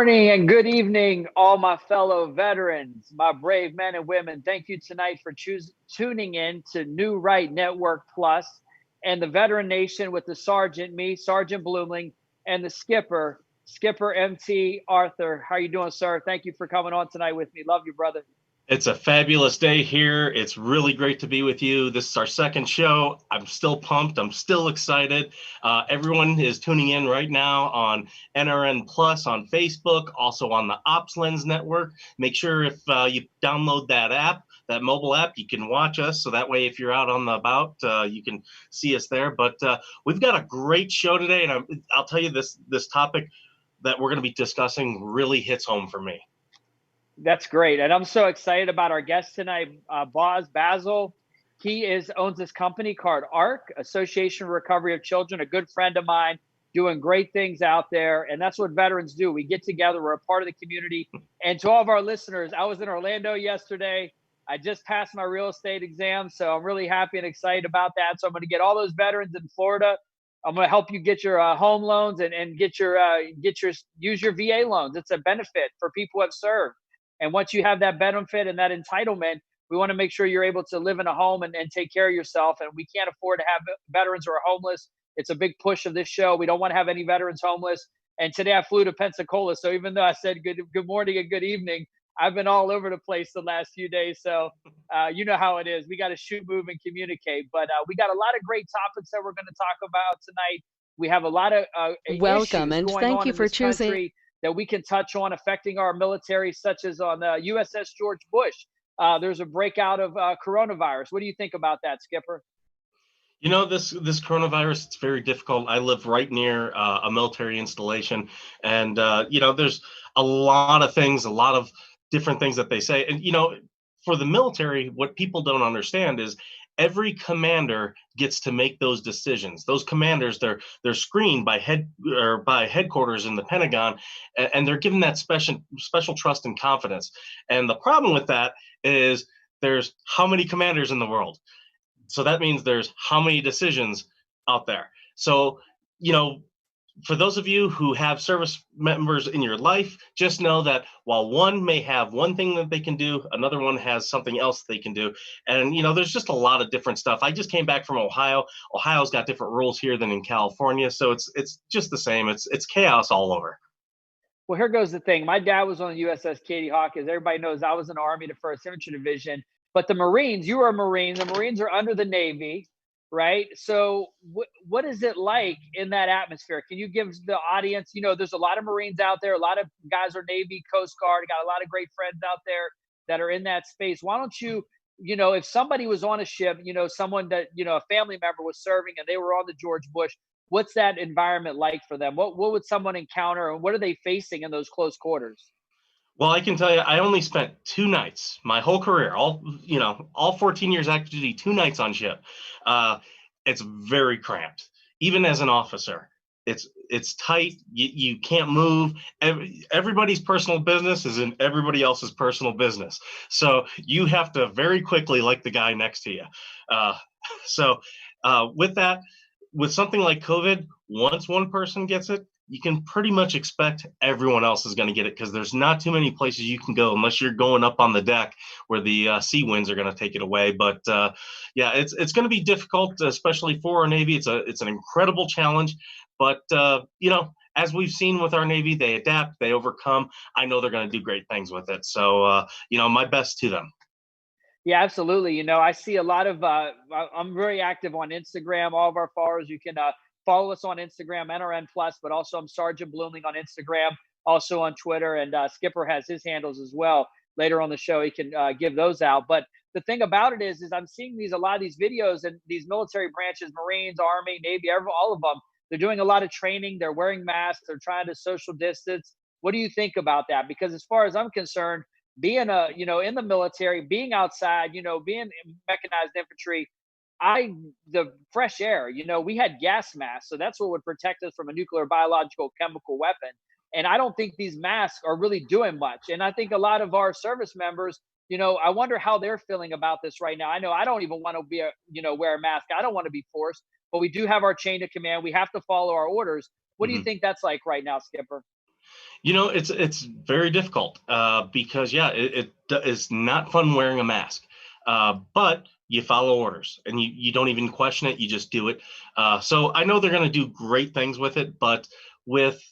Morning and good evening, all my fellow veterans, my brave men and women. Thank you tonight for tuning in to New Right Network Plus and the Veteran Nation with the Sergeant, me, Sergeant Bloomling, and the Skipper MT Arthur. How you doing, sir? Thank you for coming on tonight with me. Love you, brother. It's a fabulous day here. It's really great to be with you. This is our second show. I'm still pumped. I'm still excited. Everyone is tuning in right now on NRN Plus on Facebook, also on the OpsLens network. Make sure if you download that app, that mobile app, you can watch us. So that way, if you're out on the about, you can see us there. But we've got a great show today. And I'll tell you this topic that we're going to be discussing really hits home for me. That's great. And I'm so excited about our guest tonight, Bazzel. He owns this company called ARC, Association for Recovery of Children, a good friend of mine, doing great things out there. And that's what veterans do. We get together, we're a part of the community. And to all of our listeners, I was in Orlando yesterday. I just passed my real estate exam, so I'm really happy and excited about that. So I'm going to get all those veterans in Florida. I'm going to help you get your home loans and use your VA loans. It's a benefit for people who have served. And once you have that benefit and that entitlement, we want to make sure you're able to live in a home and take care of yourself. And we can't afford to have veterans who are homeless. It's a big push of this show. We don't want to have any veterans homeless. And today I flew to Pensacola. So even though I said good morning and good evening, I've been all over the place the last few days. So you know how it is. We got to shoot, move, and communicate. But we got a lot of great topics that we're going to talk about tonight. We have a lot of welcome and thank you for choosing that we can touch on affecting our military, such as on the USS George Bush. There's a breakout of coronavirus. What do you think about that, Skipper? You know, this coronavirus, it's very difficult. I live right near a military installation, and there's a lot of things, a lot of different things that they say. And for the military, what people don't understand is every commander gets to make those decisions. Those commanders, they're screened by headquarters in the Pentagon, and they're given that special trust and confidence. And the problem with that is there's how many commanders in the world. So that means there's how many decisions out there. So, for those of you who have service members in your life, just know that while one may have one thing that they can do, another one has something else they can do. And, there's just a lot of different stuff. I just came back from Ohio. Ohio's got different rules here than in California. So it's just the same. It's chaos all over. Well, here goes the thing. My dad was on the USS Katie Hawk. As everybody knows, I was in the Army, the 1st Infantry Division. But the Marines, you are a Marine. The Marines are under the Navy. Right. So what is it like in that atmosphere? Can you give the audience, there's a lot of Marines out there. A lot of guys are Navy, Coast Guard, got a lot of great friends out there that are in that space. Why don't you, if somebody was on a ship, someone that, a family member was serving and they were on the George Bush, what's that environment like for them? What would someone encounter and what are they facing in those close quarters? Well, I can tell you, I only spent 2 nights, my whole career, all 14 years active duty, 2 nights on ship. It's very cramped, even as an officer. It's tight. You can't move. Everybody's personal business is in everybody else's personal business. So you have to very quickly like the guy next to you. With that, with something like COVID, once one person gets it, you can pretty much expect everyone else is going to get it because there's not too many places you can go unless you're going up on the deck where the sea winds are going to take it away. But it's going to be difficult, especially for our Navy. It's an incredible challenge. But, as we've seen with our Navy, they adapt, they overcome. I know they're going to do great things with it. So, my best to them. Yeah, absolutely. I see a lot of, I'm very active on Instagram. All of our followers, you can follow us on Instagram, NRN Plus, but also I'm Sergeant Blooming on Instagram, also on Twitter, and Skipper has his handles as well. Later on the show, he can give those out. But the thing about it is I'm seeing a lot of these videos and these military branches, Marines, Army, Navy, all of them, they're doing a lot of training. They're wearing masks. They're trying to social distance. What do you think about that? Because as far as I'm concerned, being in the military, being outside, being in mechanized infantry, the fresh air, we had gas masks. So that's what would protect us from a nuclear, biological, chemical weapon. And I don't think these masks are really doing much. And I think a lot of our service members, I wonder how they're feeling about this right now. I know I don't even want to wear a mask. I don't want to be forced, but we do have our chain of command. We have to follow our orders. What do you think that's like right now, Skipper? It's very difficult because it is not fun wearing a mask, but you follow orders and you don't even question it. You just do it. So I know they're going to do great things with it, but with,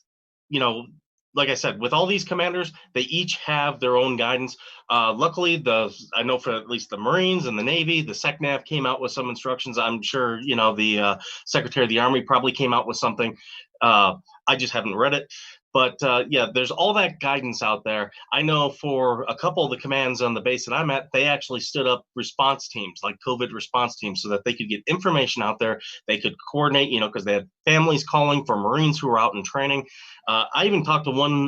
like I said, with all these commanders, they each have their own guidance. Luckily, I know for at least the Marines and the Navy, the SecNav came out with some instructions. I'm sure, the Secretary of the Army probably came out with something. I just haven't read it. But there's all that guidance out there. I know for a couple of the commands on the base that I'm at, they actually stood up response teams, like COVID response teams, so that they could get information out there. They could coordinate, because they had families calling for Marines who were out in training. I even talked to one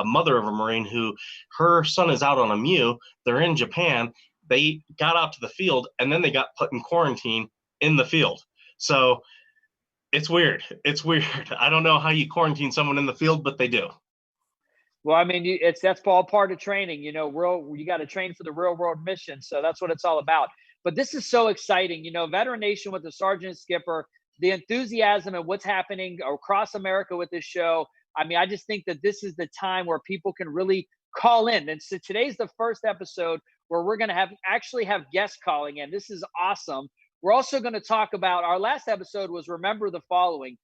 mother of a Marine who her son is out on a MEU. They're in Japan. They got out to the field, and then they got put in quarantine in the field. So it's weird. I don't know how you quarantine someone in the field, but they do. Well, I mean, that's all part of training. You got to train for the real world mission. So that's what it's all about. But this is so exciting. Veteran Nation with the Sergeant Skipper, the enthusiasm and what's happening across America with this show. I mean, I just think that this is the time where people can really call in. And so today's the first episode where we're going to actually have guests calling in. This is awesome. We're also going to talk about, our last episode was Remember the Fallen.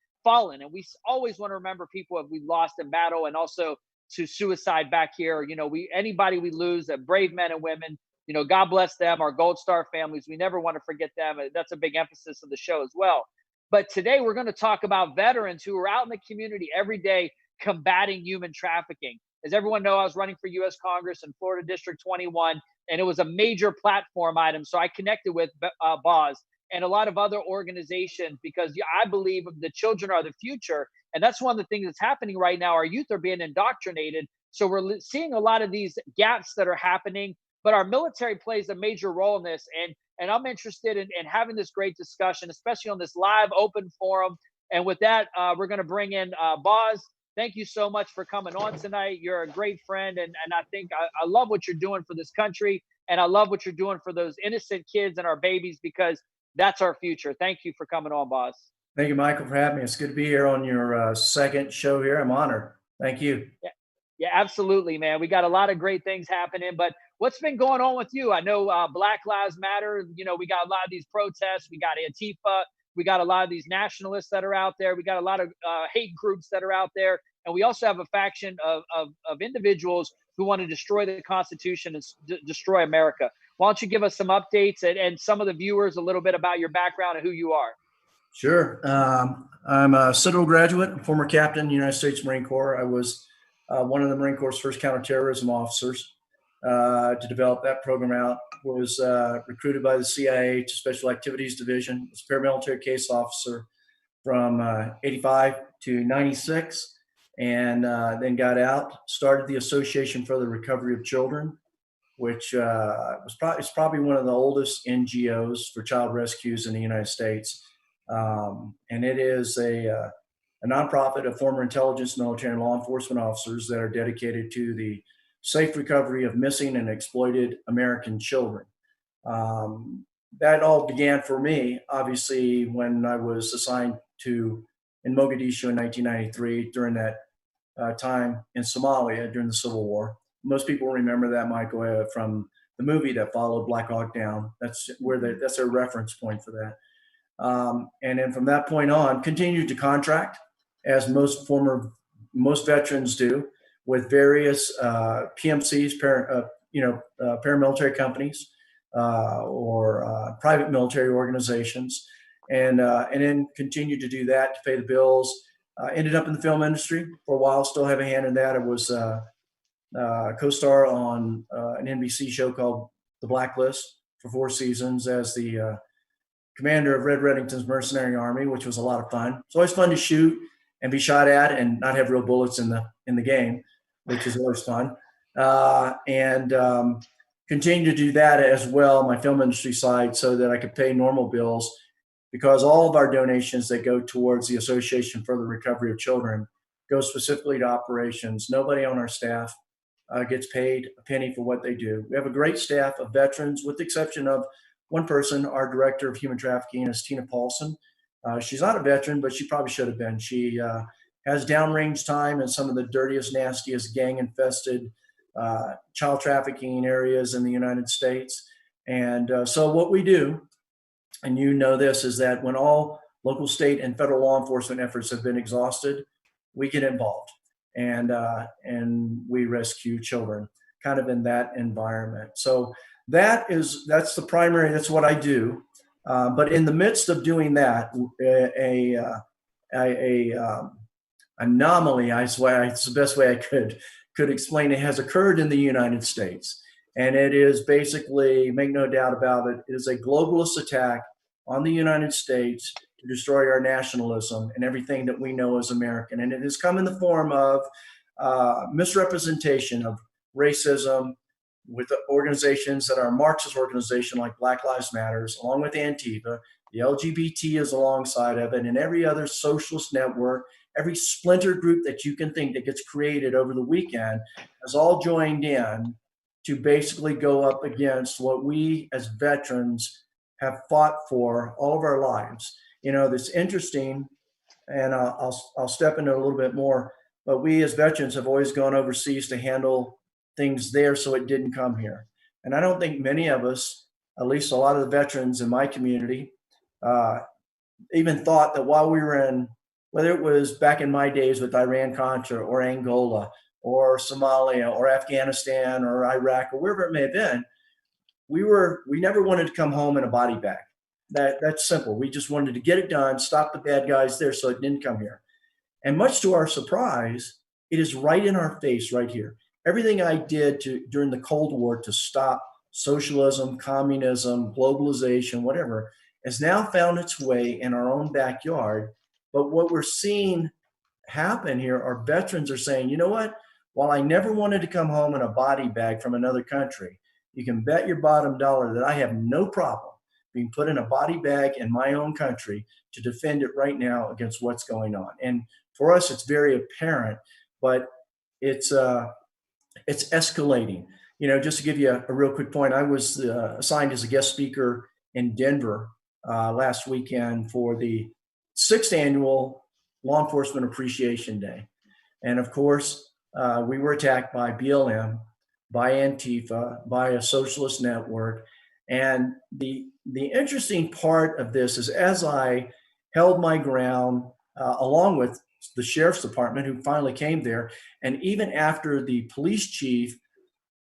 And we always want to remember people that we lost in battle, and also to suicide back here. Anybody we lose, brave men and women, God bless them, our Gold Star families. We never want to forget them. That's a big emphasis of the show as well. But today we're going to talk about veterans who are out in the community every day combating human trafficking. As everyone knows, I was running for U.S. Congress in Florida District 21, and it was a major platform item. So I connected with Boz and a lot of other organizations because I believe the children are the future. And that's one of the things that's happening right now. Our youth are being indoctrinated. So we're seeing a lot of these gaps that are happening, but our military plays a major role in this. And I'm interested in having this great discussion, especially on this live open forum. And with that, we're going to bring in Boz. Thank you so much for coming on tonight. You're a great friend. And I think I love what you're doing for this country. And I love what you're doing for those innocent kids and our babies, because that's our future. Thank you for coming on, Boz. Thank you, Michael, for having me. It's good to be here on your second show here. I'm honored. Thank you. Yeah, absolutely, man. We got a lot of great things happening. But what's been going on with you? I know Black Lives Matter. We got a lot of these protests. We got Antifa. We got a lot of these nationalists that are out there. We got a lot of hate groups that are out there. And we also have a faction of individuals who want to destroy the Constitution and destroy America. Why don't you give us some updates and some of the viewers a little bit about your background and who you are? Sure. I'm a Citadel graduate, former captain in the United States Marine Corps. I was one of the Marine Corps' first counterterrorism officers to develop that program out. Was recruited by the CIA to Special Activities Division. Was a paramilitary case officer from 85 to 96, and then got out, started the Association for the Recovery of Children, which is probably one of the oldest NGOs for child rescues in the United States. And it is a nonprofit of former intelligence, military, and law enforcement officers that are dedicated to the safe recovery of missing and exploited American children. That all began for me, obviously, when I was assigned in Mogadishu in 1993 during that time in Somalia during the Civil War. Most people remember that, Michael, from the movie that followed, Black Hawk Down. That's their reference point for that. And then from that point on, continued to contract, as most veterans do, with various PMCs, paramilitary companies, or private military organizations, and then continued to do that to pay the bills. Ended up in the film industry for a while, still have a hand in that. I was co-star on an NBC show called The Blacklist for 4 seasons as the commander of Red Reddington's Mercenary Army, which was a lot of fun. It's always fun to shoot and be shot at and not have real bullets in the game, which is always fun. And continue to do that as well, my film industry side, so that I could pay normal bills, because all of our donations that go towards the Association for the Recovery of Children go specifically to operations. Nobody on our staff gets paid a penny for what they do. We have a great staff of veterans, with the exception of one person. Our director of human trafficking is Tina Paulson. She's not a veteran, but she probably should have been. She has downrange time in some of the dirtiest, nastiest, gang-infested child trafficking areas in the United States. And so what we do, and you know this, is that when all local, state, and federal law enforcement efforts have been exhausted, we get involved and we rescue children, kind of in that environment. So that's the primary. That's what I do. But in the midst of doing that, anomaly, I swear, it's the best way I could explain it, has occurred in the United States. And it is basically, make no doubt about it, it is a globalist attack on the United States to destroy our nationalism and everything that we know as American. And it has come in the form of misrepresentation of racism with organizations that are Marxist organizations like Black Lives Matters, along with Antifa. The LGBT is alongside of it, and every other socialist network, every splinter group that you can think that gets created over the weekend has all joined in to basically go up against what we as veterans have fought for all of our lives. You know, that's interesting, and I'll step into it a little bit more, but we as veterans have always gone overseas to handle things there so it didn't come here. And I don't think many of us, at least a lot of the veterans in my community, even thought that while we were in, whether it was back in my days with Iran-Contra or Angola or Somalia or Afghanistan or Iraq or wherever it may have been, we never wanted to come home in a body bag. That's simple. We just wanted to get it done, stop the bad guys there so it didn't come here. And much to our surprise, it is right in our face right here. Everything I did during the Cold War to stop socialism, communism, globalization, whatever, has now found its way in our own backyard. But what we're seeing happen here are veterans are saying, you know what? While I never wanted to come home in a body bag from another country, you can bet your bottom dollar that I have no problem being put in a body bag in my own country to defend it right now against what's going on. And for us, it's very apparent, but it's escalating. You know, just to give you a real quick point, I was assigned as a guest speaker in Denver last weekend for the 6th annual Law Enforcement Appreciation Day. And of course, we were attacked by BLM, by Antifa, by a socialist network. And the interesting part of this is, as I held my ground, along with the sheriff's department who finally came there, and even after the police chief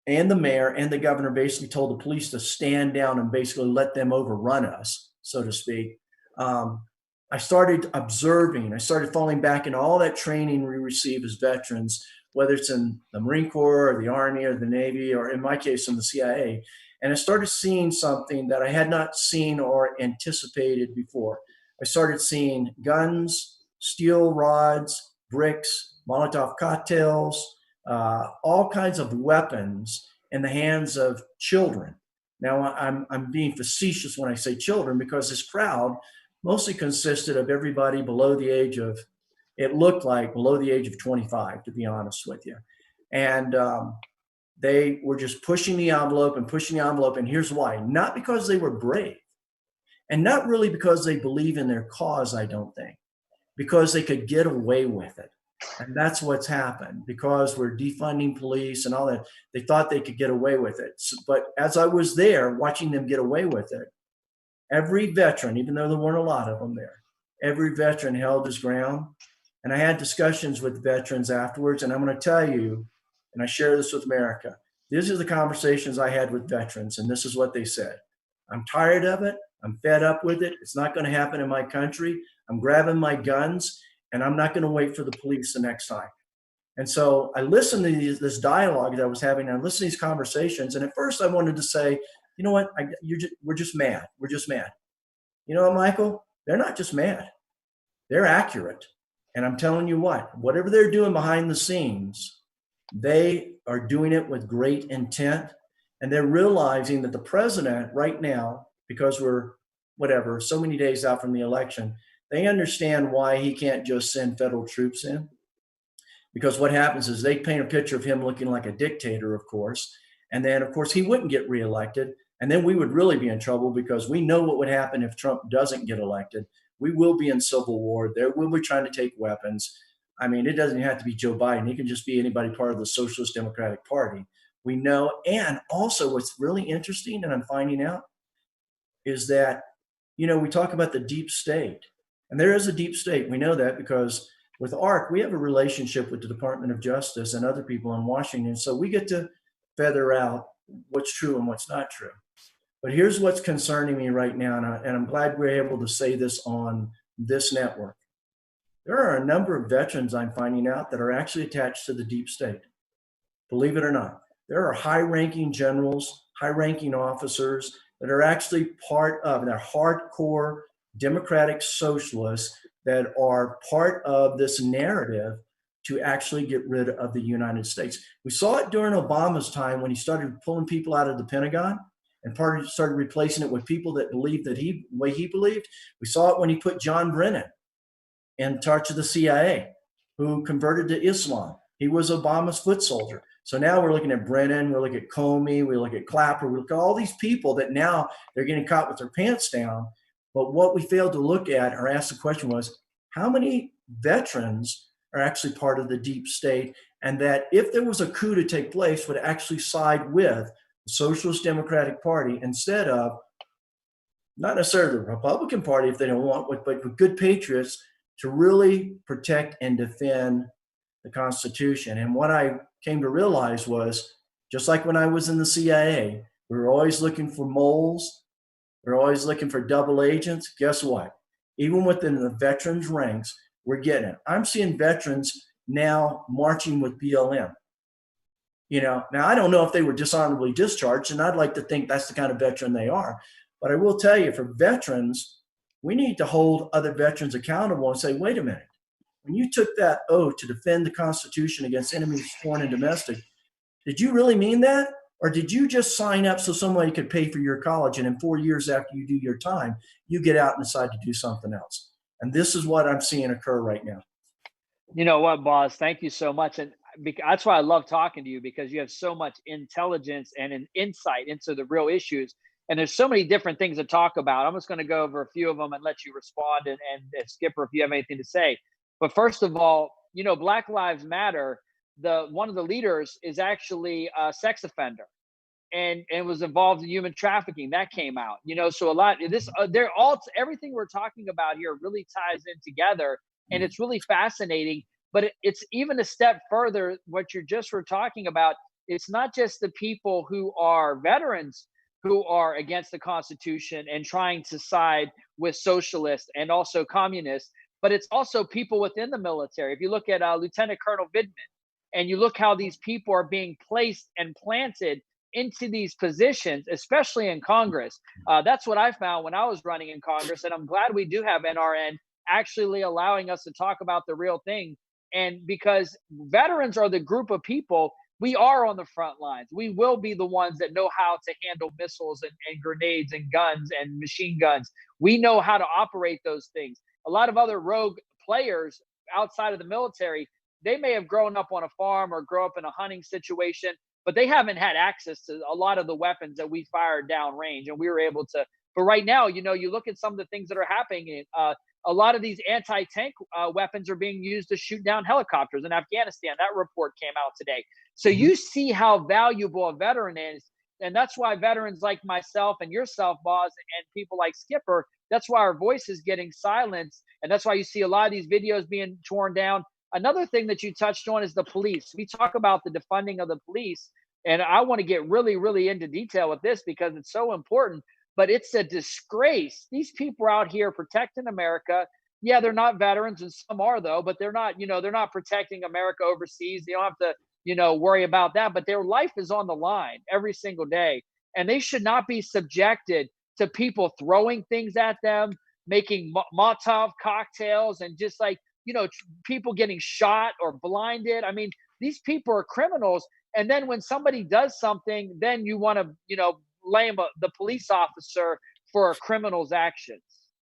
and the mayor and the governor basically told the police to stand down and basically let them overrun us, so to speak, I started observing. I started falling back into all that training we receive as veterans, whether it's in the Marine Corps or the Army or the Navy, or in my case, in the CIA. And I started seeing something that I had not seen or anticipated before. I started seeing guns, steel rods, bricks, Molotov cocktails, all kinds of weapons in the hands of children. Now, I'm being facetious when I say children, because this crowd mostly consisted of everybody below the age of, it looked like below the age of 25, to be honest with you. And they were just pushing the envelope and pushing the envelope. And here's why. Not because they were brave, and not really because they believe in their cause, I don't think, because they could get away with it. And that's what's happened, because we're defunding police and all that. They thought they could get away with it. But as I was there watching them get away with it, every veteran, even though there weren't a lot of them there, every veteran held his ground. And I had discussions with veterans afterwards. And I'm going to tell you, and I share this with America, these are the conversations I had with veterans. And this is what they said. I'm tired of it. I'm fed up with it. It's not going to happen in my country. I'm grabbing my guns, and I'm not going to wait for the police the next time. And so I listened to this dialogue that I was having. I listened to these conversations. And at first I wanted to say, you know what? We're just mad. We're just mad. You know what, Michael? They're not just mad. They're accurate. And I'm telling you what, whatever they're doing behind the scenes, they are doing it with great intent. And they're realizing that the president right now, because we're so many days out from the election, they understand why he can't just send federal troops in. Because what happens is they paint a picture of him looking like a dictator, of course. And then, of course, he wouldn't get reelected. And then we would really be in trouble, because we know what would happen if Trump doesn't get elected. We will be in civil war. There will be trying to take weapons. I mean, it doesn't have to be Joe Biden. It can just be anybody part of the Socialist Democratic Party. We know, and also what's really interesting, and I'm finding out, is that, we talk about the deep state, and there is a deep state. We know that because with ARC, we have a relationship with the Department of Justice and other people in Washington. So we get to feather out what's true and what's not true. But here's what's concerning me right now, and I'm glad we're able to say this on this network. There are a number of veterans I'm finding out that are actually attached to the deep state. Believe it or not, there are high-ranking generals, high-ranking officers that are actually part of, they're hardcore democratic socialists that are part of this narrative to actually get rid of the United States. We saw it during Obama's time when he started pulling people out of the Pentagon and started replacing it with people that believed that the way he believed. We saw it when he put John Brennan in charge of the CIA, who converted to Islam. He was Obama's foot soldier. So now we're looking at Brennan, we're looking at Comey, we look at Clapper, we look at all these people that now they're getting caught with their pants down. But what we failed to look at or ask the question was, how many veterans are actually part of the deep state? And that if there was a coup to take place, would actually side with the Socialist Democratic Party instead of, not necessarily the Republican Party if they don't want, but with good patriots to really protect and defend the Constitution. And what I came to realize was, just like when I was in the CIA, we were always looking for moles. We're always looking for double agents. Guess what? Even within the veterans ranks, we're getting it. I'm seeing veterans now marching with BLM. Now I don't know if they were dishonorably discharged, and I'd like to think that's the kind of veteran they are. But I will tell you, for veterans, we need to hold other veterans accountable and say, wait a minute, when you took that oath to defend the Constitution against enemies foreign and domestic, did you really mean that? Or did you just sign up so somebody could pay for your college, and in 4 years after you do your time, you get out and decide to do something else? And this is what I'm seeing occur right now. You know what, boss? Thank you so much. And that's why I love talking to you, because you have so much intelligence and an insight into the real issues. And there's so many different things to talk about. I'm just going to go over a few of them and let you respond. And Skipper, if you have anything to say. But first of all, Black Lives Matter, one of the leaders is actually a sex offender and was involved in human trafficking. That came out, so a lot of this, everything we're talking about here really ties in together, and it's really fascinating. But it's even a step further. What you just were talking about, it's not just the people who are veterans who are against the Constitution and trying to side with socialists and also communists, but it's also people within the military. If you look at Lieutenant Colonel Vidman, and you look how these people are being placed and planted into these positions, especially in Congress. That's what I found when I was running in Congress. And I'm glad we do have NRN actually allowing us to talk about the real thing. And because veterans are the group of people, we are on the front lines. We will be the ones that know how to handle missiles and grenades and guns and machine guns. We know how to operate those things. A lot of other rogue players outside of the military, they may have grown up on a farm or grow up in a hunting situation, but they haven't had access to a lot of the weapons that we fired downrange, and we were able to. But right now, you look at some of the things that are happening. A lot of these anti-tank weapons are being used to shoot down helicopters in Afghanistan. That report came out today. So you see how valuable a veteran is. And that's why veterans like myself and yourself, Boz, and people like Skipper, that's why our voice is getting silenced. And that's why you see a lot of these videos being torn down. Another thing that you touched on is the police. We talk about the defunding of the police, and I want to get really, really into detail with this because it's so important, but it's a disgrace. These people are out here protecting America. Yeah, they're not veterans, and some are though, but they're not, they're not protecting America overseas. They don't have to, worry about that, but their life is on the line every single day, and they should not be subjected to people throwing things at them, making Molotov cocktails, and just like, people getting shot or blinded. I mean, these people are criminals. And then when somebody does something, then you want to, blame the police officer for a criminal's actions.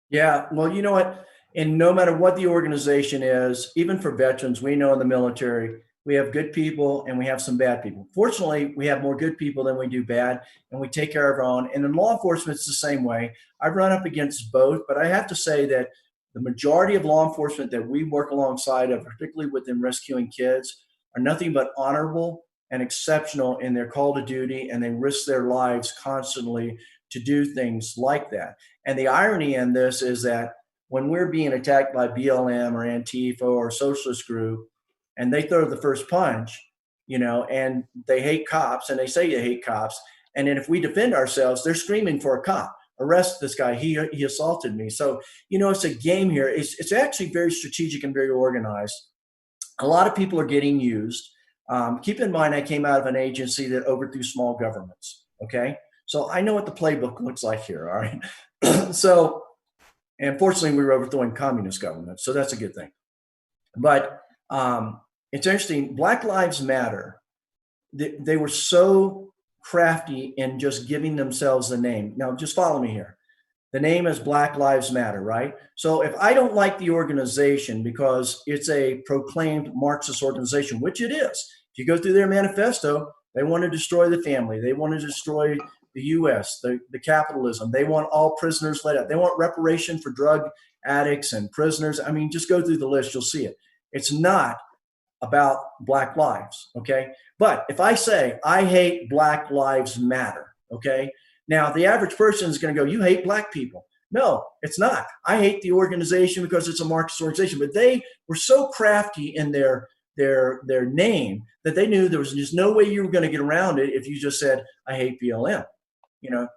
Yeah, well, you know what? And no matter what the organization is, even for veterans, we know in the military, we have good people and we have some bad people. Fortunately, we have more good people than we do bad, and we take care of our own. And in law enforcement, it's the same way. I've run up against both, but I have to say that the majority of law enforcement that we work alongside of, particularly within rescuing kids, are nothing but honorable and exceptional in their call to duty, and they risk their lives constantly to do things like that. And the irony in this is that when we're being attacked by BLM or Antifa or socialist group, and they throw the first punch, and they hate cops, and they say they hate cops, and then if we defend ourselves, they're screaming for a cop. Arrest this guy. He assaulted me. So, it's a game here. It's actually very strategic and very organized. A lot of people are getting used. Keep in mind, I came out of an agency that overthrew small governments. Okay. So I know what the playbook looks like here. All right. So, and fortunately, we were overthrowing communist governments. So that's a good thing. But it's interesting. Black Lives Matter. They were so crafty in just giving themselves a name. Now, just follow me here. The name is Black Lives Matter, right? So if I don't like the organization because it's a proclaimed Marxist organization, which it is, if you go through their manifesto, they want to destroy the family. They want to destroy the U.S., the capitalism. They want all prisoners let out. They want reparation for drug addicts and prisoners. I mean, just go through the list. You'll see it. It's not about Black lives, okay? But if I say, I hate Black Lives Matter, okay? Now, the average person is going to go, you hate Black people. No, it's not. I hate the organization because it's a Marxist organization. But they were so crafty in their name that they knew there was just no way you were going to get around it if you just said, I hate BLM.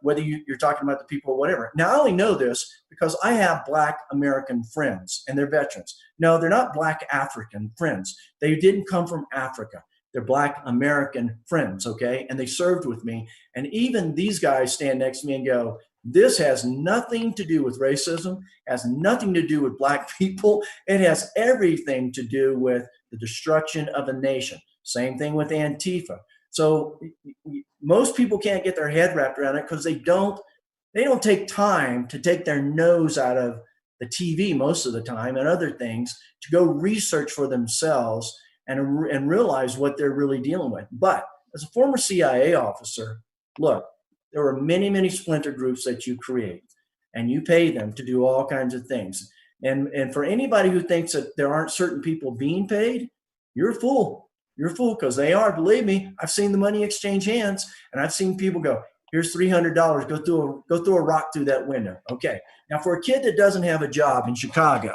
Whether you're talking about the people or whatever. Now, I only know this because I have Black American friends and they're veterans. No, they're not Black African friends. They didn't come from Africa. They're Black American friends, okay? And they served with me. And even these guys stand next to me and go, this has nothing to do with racism, has nothing to do with Black people. It has everything to do with the destruction of a nation. Same thing with Antifa. So most people can't get their head wrapped around it because they don't take time to take their nose out of the TV most of the time and other things to go research for themselves and realize what they're really dealing with. But as a former CIA officer, look, there are many, many splinter groups that you create and you pay them to do all kinds of things. And for anybody who thinks that there aren't certain people being paid, you're a fool. You're a fool because they are. Believe me, I've seen the money exchange hands, and I've seen people go, here's $300. Go throw a rock through that window. Okay. Now, for a kid that doesn't have a job in Chicago,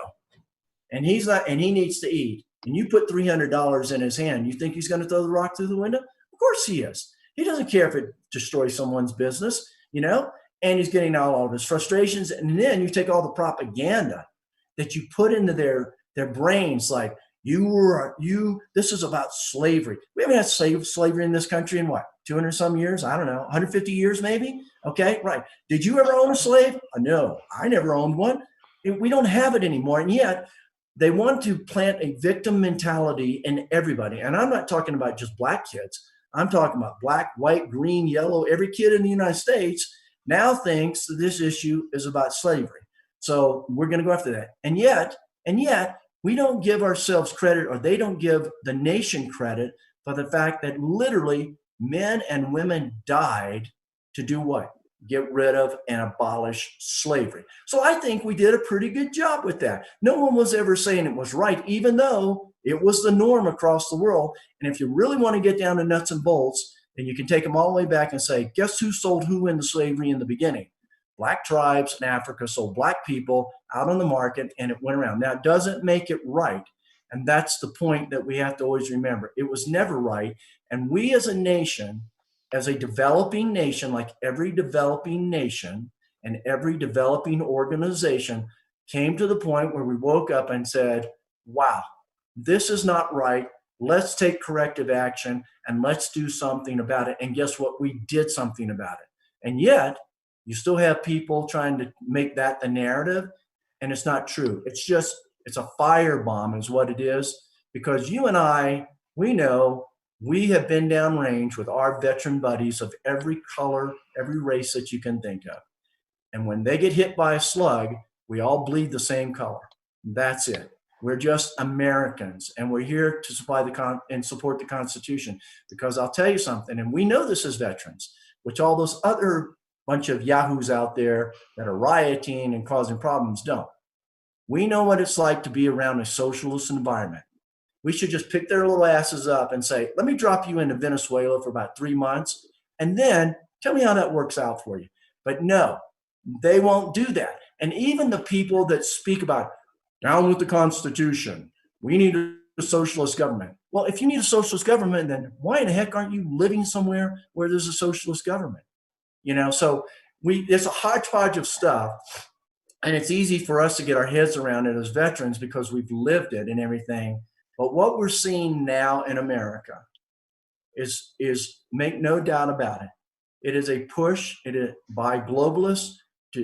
and he needs to eat, and you put $300 in his hand, you think he's going to throw the rock through the window? Of course he is. He doesn't care if it destroys someone's business, and he's getting out all of his frustrations. And then you take all the propaganda that you put into their brains, like, this is about slavery. We haven't had slavery in this country in what, 200 some years? I don't know, 150 years maybe? Okay, right. Did you ever own a slave? No, I never owned one. We don't have it anymore. And yet they want to plant a victim mentality in everybody. And I'm not talking about just Black kids. I'm talking about black, white, green, yellow. Every kid in the United States now thinks that this issue is about slavery. So we're going to go after that. And yet, we don't give ourselves credit, or they don't give the nation credit for the fact that literally men and women died to do what? Get rid of and abolish slavery. So I think we did a pretty good job with that. No one was ever saying it was right, even though it was the norm across the world. And if you really want to get down to nuts and bolts, then you can take them all the way back and say, guess who sold who into slavery in the beginning? Black tribes in Africa sold Black people out on the market, and it went around. Now, it doesn't make it right. And that's the point that we have to always remember. It was never right. And we as a nation, as a developing nation, like every developing nation and every developing organization, came to the point where we woke up and said, wow, this is not right. Let's take corrective action and let's do something about it. And guess what? We did something about it. And yet, you still have people trying to make that the narrative, and it's not true. It's a firebomb is what it is, because you and I, we know we have been downrange with our veteran buddies of every color, every race that you can think of. And when they get hit by a slug, we all bleed the same color. That's it. We're just Americans, and we're here to supply and support the Constitution. Because I'll tell you something, and we know this as veterans, which all those other bunch of yahoos out there that are rioting and causing problems don't. We know what it's like to be around a socialist environment. We should just pick their little asses up and say, let me drop you into Venezuela for about 3 months, and then tell me how that works out for you. But no, they won't do that. And even the people that speak about down with the Constitution, we need a socialist government. Well, if you need a socialist government, then why in the heck aren't you living somewhere where there's a socialist government? So it's a hodgepodge of stuff. And it's easy for us to get our heads around it as veterans because we've lived it and everything. But what we're seeing now in America is make no doubt about it. It is a push by globalists,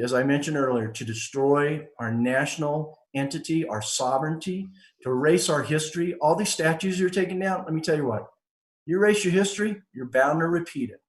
as I mentioned earlier, to destroy our national entity, our sovereignty, to erase our history. All these statues you're taking down, let me tell you what, you erase your history, you're bound to repeat it.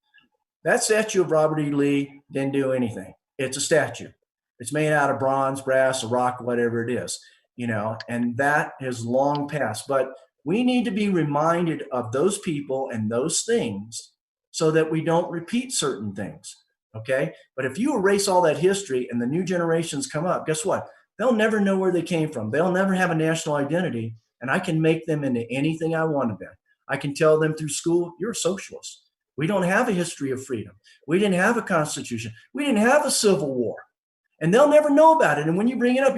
That statue of Robert E. Lee didn't do anything. It's a statue. It's made out of bronze, brass, a rock, whatever it is, and that has long passed. But we need to be reminded of those people and those things so that we don't repeat certain things, okay? But if you erase all that history and the new generations come up, guess what? They'll never know where they came from. They'll never have a national identity, and I can make them into anything I want to be. I can tell them through school, you're a socialist. We don't have a history of freedom. We didn't have a constitution. We didn't have a civil war. And they'll never know about it. And when you bring it up,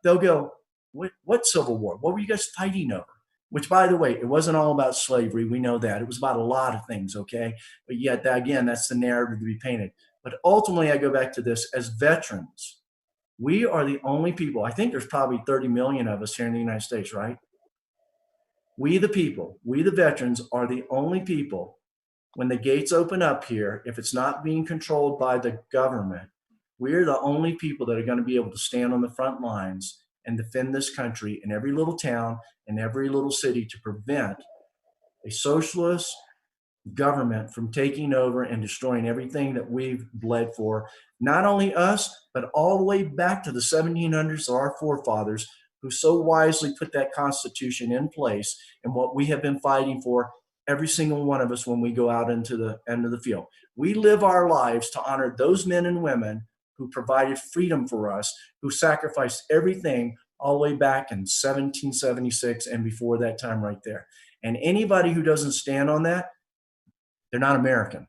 they'll go, what civil war? What were you guys fighting over? Which, by the way, it wasn't all about slavery. We know that. It was about a lot of things, okay? But yet, again, that's the narrative to be painted. But ultimately, I go back to this. As veterans, we are the only people, I think there's probably 30 million of us here in the United States, right? We the people, we the veterans are the only people, when the gates open up here, if it's not being controlled by the government, we're the only people that are going to be able to stand on the front lines and defend this country in every little town and every little city to prevent a socialist government from taking over and destroying everything that we've bled for. Not only us, but all the way back to the 1700s of our forefathers who so wisely put that Constitution in place and what we have been fighting for, every single one of us, when we go out into the end of the field. We live our lives to honor those men and women who provided freedom for us, who sacrificed everything all the way back in 1776 and before that time right there. And anybody who doesn't stand on that, they're not American.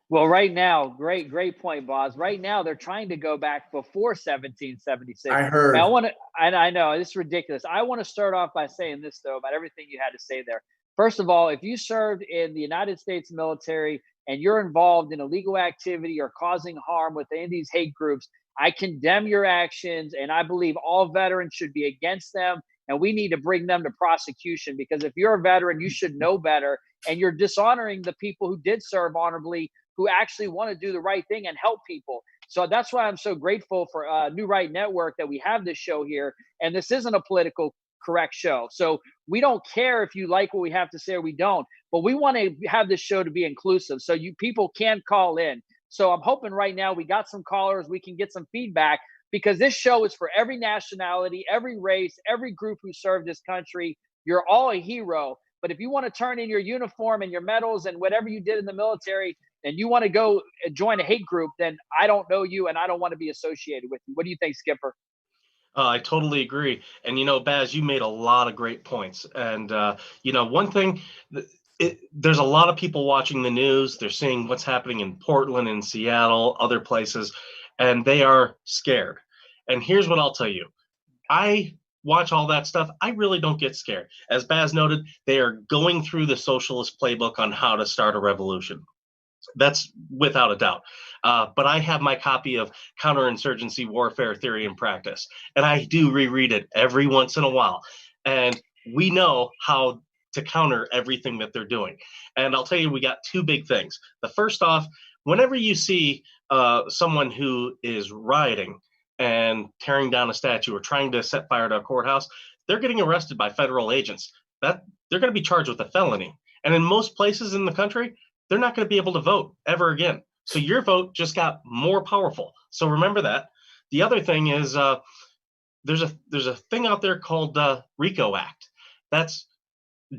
Well, right now, great point, Boz. Right now, they're trying to go back before 1776. I heard. And I know, it's ridiculous. I want to start off by saying this, though, about everything you had to say there. First of all, if you served in the United States military and you're involved in illegal activity or causing harm with any of these hate groups, I condemn your actions, and I believe all veterans should be against them, and we need to bring them to prosecution, because if you're a veteran, you should know better, and you're dishonoring the people who did serve honorably, who actually want to do the right thing and help people. So that's why I'm so grateful for New Right Network that we have this show here, and this isn't a political correct show. So we don't care if you like what we have to say or we don't, but we want to have this show to be inclusive. So you people can call in. So I'm hoping right now we got some callers, we can get some feedback, because this show is for every nationality, every race, every group who served this country. You're all a hero. But if you want to turn in your uniform and your medals and whatever you did in the military, and you want to go join a hate group, then I don't know you and I don't want to be associated with you. What do you think, Skipper? I totally agree. And, Baz, you made a lot of great points. And, one thing, there's a lot of people watching the news. They're seeing what's happening in Portland and Seattle, other places, and they are scared. And here's what I'll tell you. I watch all that stuff. I really don't get scared. As Baz noted, they are going through the socialist playbook on how to start a revolution. That's without a doubt. But I have my copy of Counterinsurgency Warfare Theory and Practice, and I do reread it every once in a while. And we know how to counter everything that they're doing. And I'll tell you, we got two big things. The first off, whenever you see someone who is rioting and tearing down a statue or trying to set fire to a courthouse, they're getting arrested by federal agents. They're going to be charged with a felony. And in most places in the country, they're not going to be able to vote ever again. So your vote just got more powerful. So remember that. The other thing is there's a thing out there called RICO Act. That's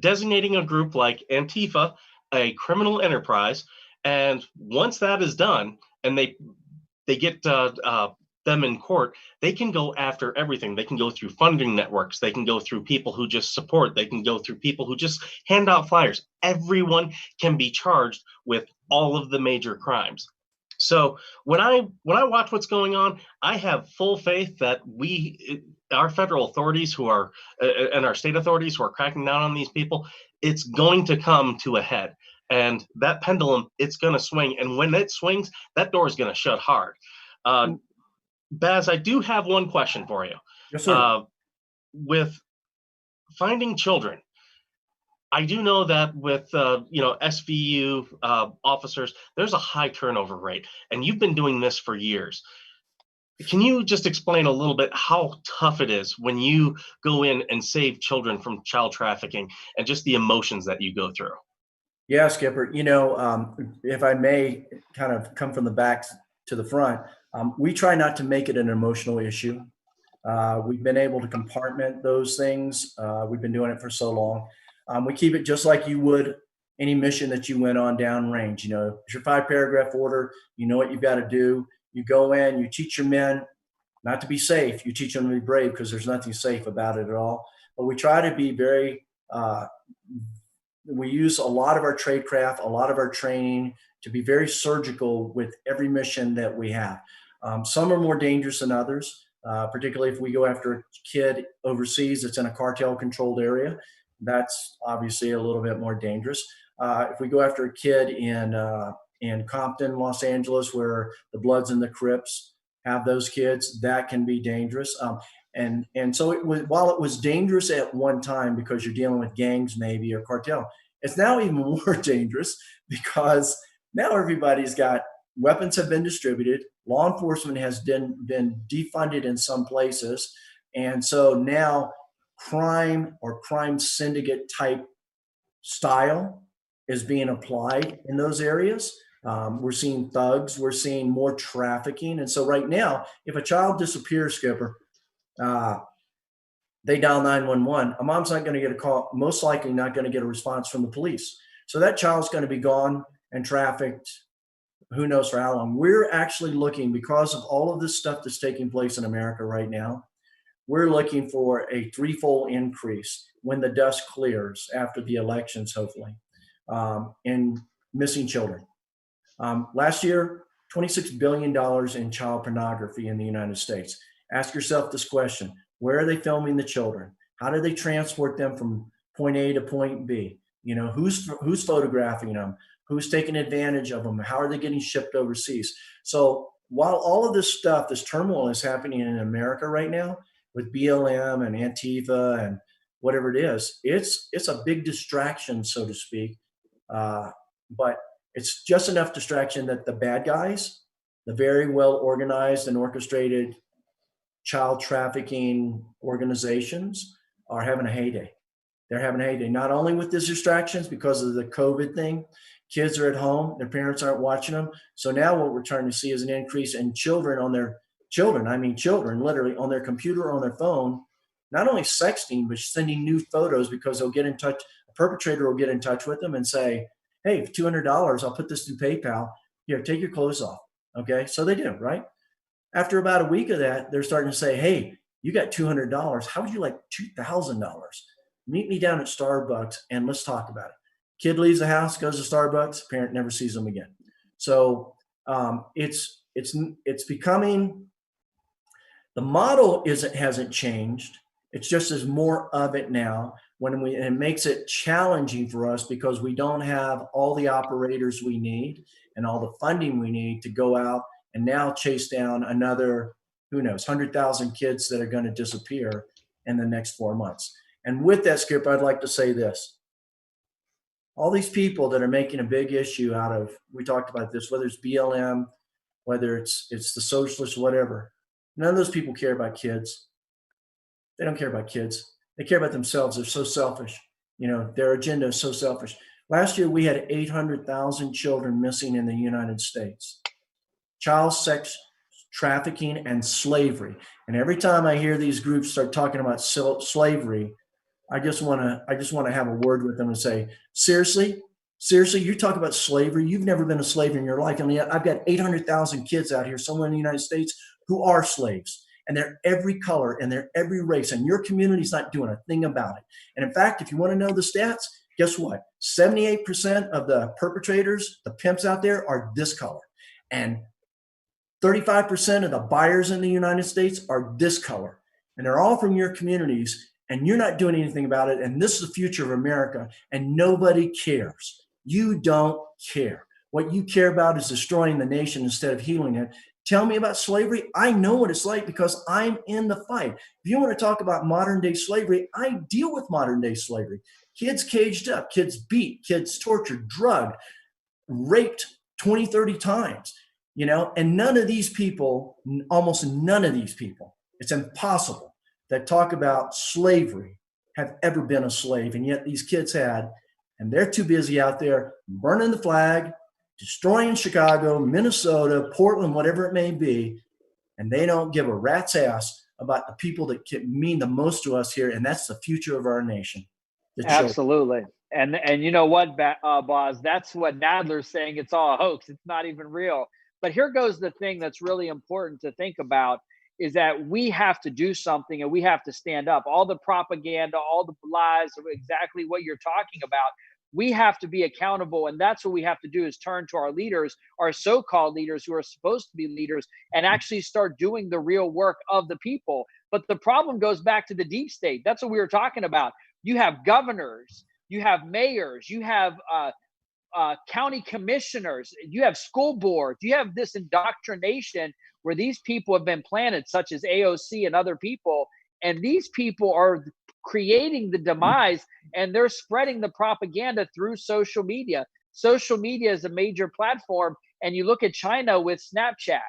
designating a group like Antifa a criminal enterprise. And once that is done and they get them in court, they can go after everything. They can go through funding networks. They can go through people who just support. They can go through people who just hand out flyers. Everyone can be charged with all of the major crimes. So when I watch what's going on, I have full faith that our federal authorities who are and our state authorities who are cracking down on these people, it's going to come to a head. And that pendulum, it's going to swing. And when it swings, that door is going to shut hard. Baz, I do have one question for you. Yes, sir. With finding children, I do know that with SVU officers, there's a high turnover rate, and you've been doing this for years. Can you just explain a little bit how tough it is when you go in and save children from child trafficking, and just the emotions that you go through? Yeah, Skipper. If I may kind of come from the back to the front, we try not to make it an emotional issue. We've been able to compartment those things. We've been doing it for so long. We keep it just like you would any mission that you went on downrange. It's your 5-paragraph order. You know what you've got to do. You go in, you teach your men not to be safe. You teach them to be brave, because there's nothing safe about it at all. But we try to be very, we use a lot of our tradecraft, a lot of our training to be very surgical with every mission that we have. Some are more dangerous than others, particularly if we go after a kid overseas that's in a cartel-controlled area. That's obviously a little bit more dangerous. If we go after a kid in Compton, Los Angeles, where the Bloods and the Crips have those kids, that can be dangerous. And so while it was dangerous at one time because you're dealing with gangs maybe or cartel, it's now even more dangerous because now everybody's got weapons have been distributed. Law enforcement has been defunded in some places. And so now crime or crime syndicate type style is being applied in those areas. We're seeing thugs, we're seeing more trafficking. And so right now, if a child disappears, Skipper, they dial 911, a mom's not going to get a call, most likely not going to get a response from the police. So that child's going to be gone and trafficked, who knows for how long. We're actually looking, because of all of this stuff that's taking place in America right now, we're looking for a threefold increase when the dust clears after the elections, hopefully, in missing children. Last year, $26 billion in child pornography in the United States. Ask yourself this question: where are they filming the children? How do they transport them from point A to point B? Who's photographing them? Who's taking advantage of them? How are they getting shipped overseas? So while all of this stuff, this turmoil is happening in America right now with BLM and Antifa and whatever it is, it's a big distraction, so to speak. But it's just enough distraction that the bad guys, the very well organized and orchestrated child trafficking organizations, are having a heyday. They're having a heyday, not only with these distractions because of the COVID thing. Kids are at home, their parents aren't watching them. So now what we're trying to see is an increase in children literally on their computer or on their phone, not only sexting, but sending nude photos, because they'll get in touch, a perpetrator will get in touch with them and say, hey, for $200, I'll put this through PayPal. Here, take your clothes off. Okay, so they do, right? After about a week of that, they're starting to say, hey, you got $200. How would you like $2,000? Meet me down at Starbucks and let's talk about it. Kid leaves the house, goes to Starbucks, parent never sees them again. So it's becoming, the model hasn't changed. It's just there's more of it now. And it makes it challenging for us because we don't have all the operators we need and all the funding we need to go out and now chase down another, who knows, 100,000 kids that are going to disappear in the next 4 months. And with that, Skip, I'd like to say this. All these people that are making a big issue out of, we talked about this, whether it's BLM, whether it's the socialists, whatever, none of those people care about kids. They don't care about kids. They care about themselves. They're so selfish. Their agenda is so selfish. Last year, we had 800,000 children missing in the United States. Child sex trafficking and slavery. And every time I hear these groups start talking about slavery, I just want to have a word with them and say, seriously, you talk about slavery. You've never been a slave in your life. I mean, I've got 800,000 kids out here somewhere in the United States who are slaves. And they're every color and they're every race. And your community's not doing a thing about it. And in fact, if you want to know the stats, guess what? 78% of the perpetrators, the pimps out there, are this color. And 35% of the buyers in the United States are this color. And they're all from your communities. And you're not doing anything about it. And this is the future of America. And nobody cares. You don't care. What you care about is destroying the nation instead of healing it. Tell me about slavery. I know what it's like because I'm in the fight. If you want to talk about modern day slavery, I deal with modern day slavery. Kids caged up, kids beat, kids tortured, drugged, raped 20, 30 times, and none of these people, almost none of these people, it's impossible, that talk about slavery have ever been a slave. And yet these kids had, and they're too busy out there burning the flag, destroying Chicago, Minnesota, Portland, whatever it may be. And they don't give a rat's ass about the people that mean the most to us here. And that's the future of our nation. Absolutely. And you know what, Boz, that's what Nadler's saying. It's all a hoax. It's not even real. But here goes the thing that's really important to think about is that we have to do something and we have to stand up. All the propaganda, all the lies, exactly what you're talking about. We have to be accountable. And that's what we have to do is turn to our leaders, our so-called leaders who are supposed to be leaders, and actually start doing the real work of the people. But the problem goes back to the deep state. That's what we were talking about. You have governors, you have mayors, you have county commissioners, you have school boards, you have this indoctrination where these people have been planted, such as AOC and other people. And these people are creating the demise and they're spreading the propaganda through social media. Social media is a major platform. And you look at China with Snapchat.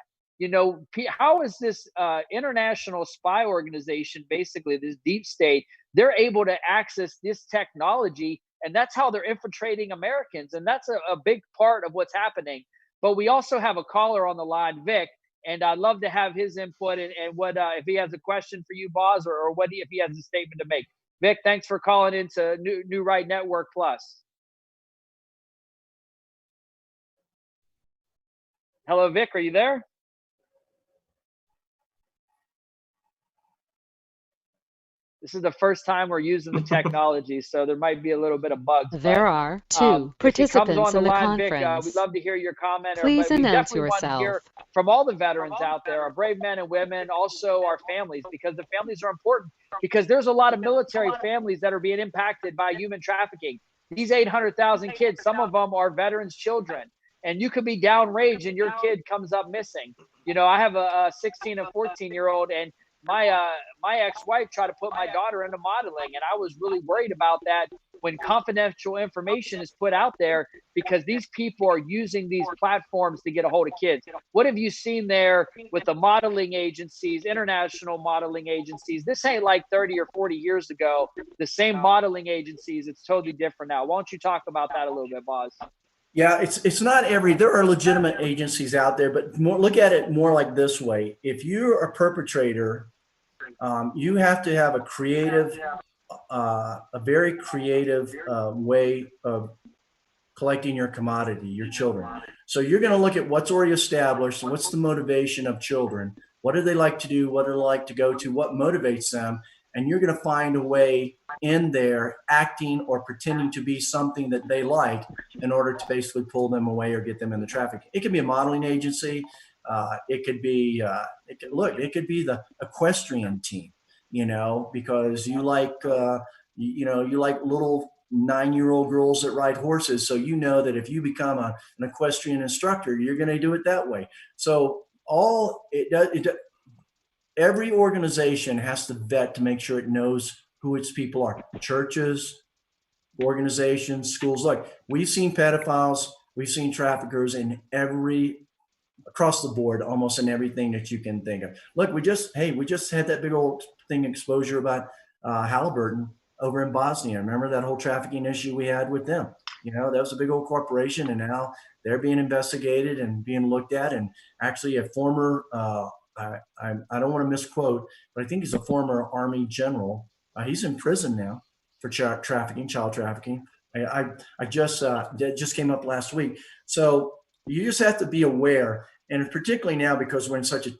How is this international spy organization, basically this deep state, they're able to access this technology, and that's how they're infiltrating Americans. And that's a big part of what's happening. But we also have a caller on the line, Vic, and I'd love to have his input and what if he has a question for you, Boz, or what if he has a statement to make. Vic, thanks for calling into New Right Network Plus. Hello, Vic, are you there? This is the first time we're using the technology, so there might be a little bit of bugs. There are two participants in the conference. We'd love to hear your comment. Please announce yourself. Want to hear from all the veterans out there, our brave men and women, also our families, because the families are important. Because there's a lot of military families that are being impacted by human trafficking. These 800,000 kids, some of them are veterans' children. And you could be downrange and your kid comes up missing. I have a 16 and 14-year-old, and my ex-wife tried to put my daughter into modeling, and I was really worried about that when confidential information is put out there, because these people are using these platforms to get a hold of kids. What have you seen there with the modeling agencies, international modeling agencies? This ain't like 30 or 40 years ago. The same modeling agencies, it's totally different now. Why don't you talk about that a little bit, Boz? Yeah, it's not there are legitimate agencies out there, but look at it more like this way. If you're a perpetrator, you have to have a very creative way of collecting your commodity, your children. So you're going to look at what's already established, what's the motivation of children, what do they like to do, what do they like to go to, what motivates them, and you're going to find a way in there acting or pretending to be something that they like in order to basically pull them away or get them in the traffic. It could be a modeling agency. It could be the equestrian team, because you like little 9-year-old girls that ride horses. So you know that if you become an equestrian instructor, you're going to do it that way. So every organization has to vet to make sure it knows who its people are. Churches, organizations, schools. Look, we've seen pedophiles, we've seen traffickers across the board, almost in everything that you can think of. Look, we just had that big old thing exposure about Halliburton over in Bosnia. Remember that whole trafficking issue we had with them? That was a big old corporation, and now they're being investigated and being looked at. And actually, a former I don't want to misquote, but I think he's a former Army general. He's in prison now for child trafficking. I just came up last week. So you just have to be aware. And particularly now, because we're in such a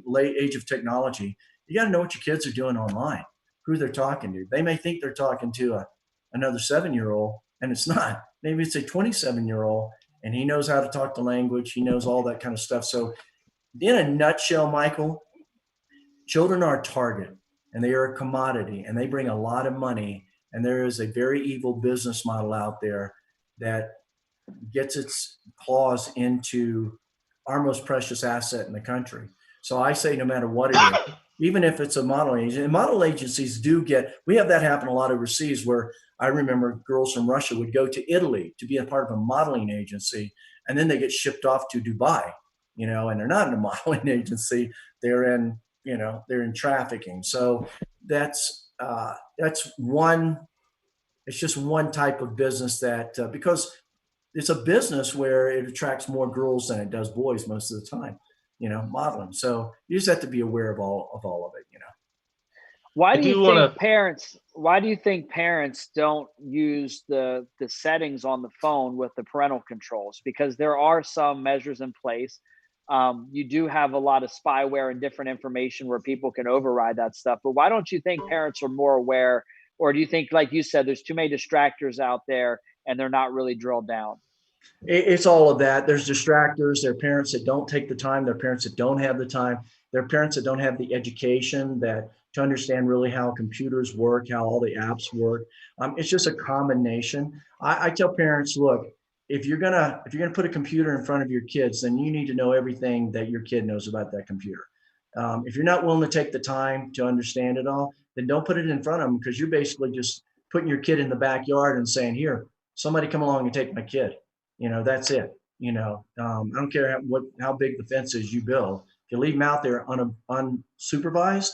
late age of technology, you got to know what your kids are doing online, who they're talking to. They may think they're talking to another 7-year-old, and it's not. Maybe it's a 27-year-old, and he knows how to talk the language. He knows all that kind of stuff. So in a nutshell, Michael, children are a target, and they are a commodity, and they bring a lot of money. And there is a very evil business model out there that gets its claws into our most precious asset in the country. So I say, no matter what it is, even if it's a modeling agent, and model agencies we have that happen a lot overseas, where I remember girls from Russia would go to Italy to be a part of a modeling agency, and then they get shipped off to Dubai, and they're not in a modeling agency. They're in trafficking. So that's one. It's just one type of business that because it's a business where it attracts more girls than it does boys most of the time, modeling. So you just have to be aware of all of it. Why do you think parents don't use the settings on the phone with the parental controls? Because there are some measures in place. You do have a lot of spyware and different information where people can override that stuff. But why don't you think parents are more aware? Or do you think, like you said, there's too many distractors out there and they're not really drilled down? It's all of that. There's distractors. There are parents that don't take the time. There are parents that don't have the time. There are parents that don't have the education to understand really how computers work, how all the apps work. It's just a combination. I tell parents, look, if you're gonna put a computer in front of your kids, then you need to know everything that your kid knows about that computer. If you're not willing to take the time to understand it all, then don't put it in front of them, because you're basically just putting your kid in the backyard and saying, here, somebody come along and take my kid. That's it. I don't care how big the fence is you build. If you leave them out there unsupervised,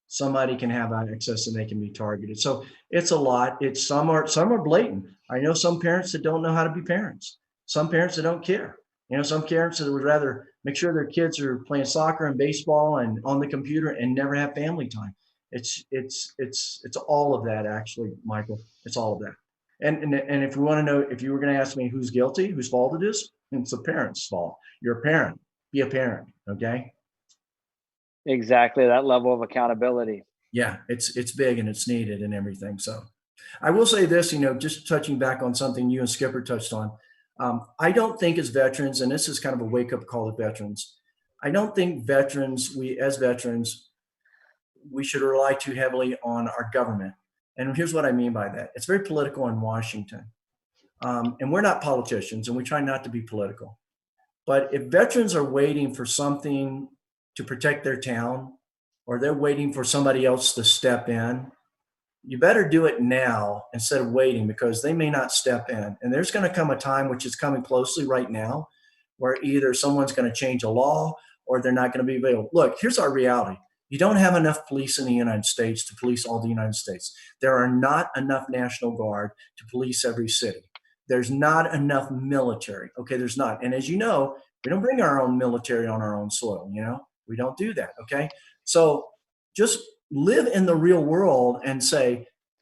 somebody can have access and they can be targeted. So it's a lot. Some are blatant. I know some parents that don't know how to be parents. Some parents that don't care. Some parents that would rather make sure their kids are playing soccer and baseball and on the computer and never have family time. It's all of that, actually, Michael. It's all of that. And if we want to know, if you were going to ask me who's guilty, whose fault it is, it's the parent's fault. You're a parent. Be a parent. Okay. Exactly, that level of accountability. Yeah, it's big and it's needed and everything. So I will say this, just touching back on something you and Skipper touched on. I don't think as veterans, and this is kind of a wake up call to veterans, I don't think as veterans, we should rely too heavily on our government. And here's what I mean by that. It's very political in Washington. And we're not politicians, and we try not to be political. But if veterans are waiting for something to protect their town, or they're waiting for somebody else to step in, you better do it now instead of waiting, because they may not step in. And there's going to come a time, which is coming closely right now, where either someone's going to change a law or they're not going to be available. Look, here's our reality. You don't have enough police in the United States to police all the United States. There are not enough National Guard to police every city. There's not enough military. Okay, there's not. And as you know, we don't bring our own military on our own soil, We don't do that, okay? So just live in the real world and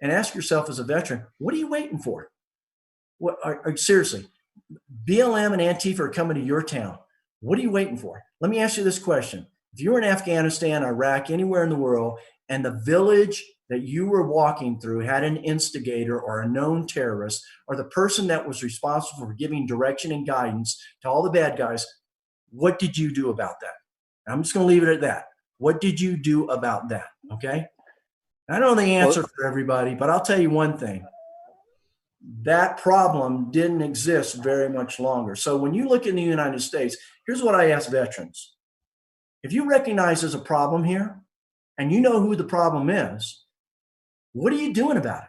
ask yourself as a veteran, what are you waiting for? Seriously, BLM and Antifa are coming to your town. What are you waiting for? Let me ask you this question. If you were in Afghanistan, Iraq, anywhere in the world, and the village that you were walking through had an instigator or a known terrorist, or the person that was responsible for giving direction and guidance to all the bad guys, what did you do about that? I'm just going to leave it at that. What did you do about that? Okay. I don't know the answer for everybody, but I'll tell you one thing. That problem didn't exist very much longer. So when you look in the United States, here's what I ask veterans. If you recognize there's a problem here and you know who the problem is, what are you doing about it?